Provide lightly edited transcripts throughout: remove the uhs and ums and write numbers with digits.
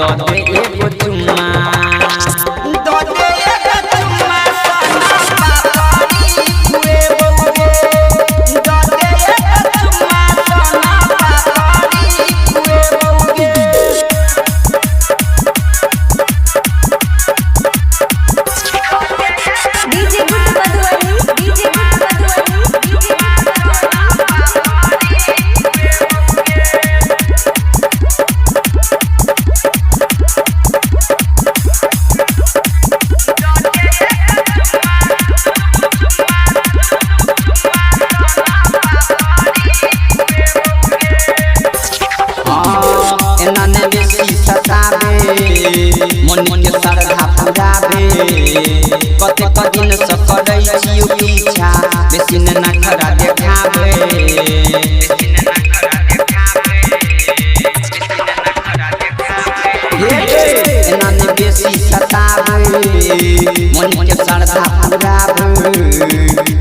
दो दे एगो चुम्मा दो दे एगो चुम्मा सोना पापड़ी हुए बउगे दो दे एगो चुम्मा सोना पापड़ी हुए बउगे डीजे गुड मधुबनी डीजे गुड मधुबनी डीजे एनाने बेसी सतावे मन के श्रद्धा पुरावे कते दिन से करै छियो पीछा बेसी न नखरा देखावे एनाने बेसी सतावे मन के श्रद्धा पुरावे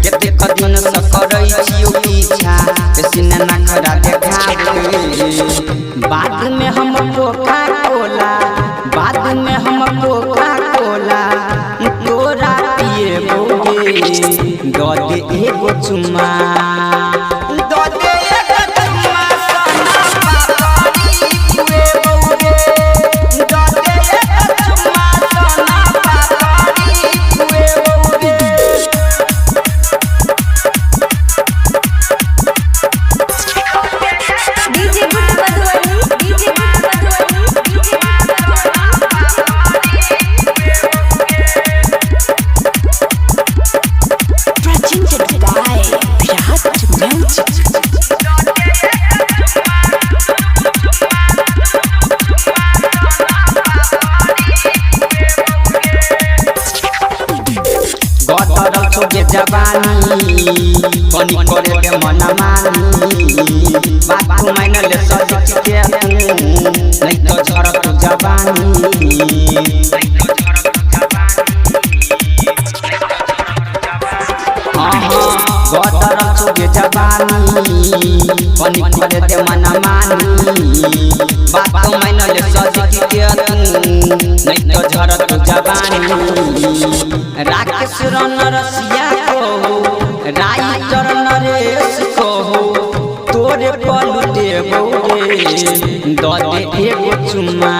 कते दिन से करै छियो पीछा बेसी न नखरा देखावे बाद में हम कोका कोला बाद में हम कोका कोला तोरा पिए बोगे दो दे एगो चुम्मा दो दे एगो चुम्मा सोना पापड़ी हुए बोगे दो दे एगो चुम्मा सोना पापड़ी हुए बोगे डीजे गुड मधुबनी डीजे गुड Madhubani DJ presented by Virat Music गदरल छोगे जवानी कनी करे के मन मानी बात तू मान ले सज के तू नहीं तो झरत जवानी गदरल छोगे जवानी कनी करे के मन मानी बात तू मान ले सज के तू नहीं तो झरत जवानी राकेश रसिया को राइटर नरेश को तोरे पलटे बोगे दो दे एगो चुम्मा।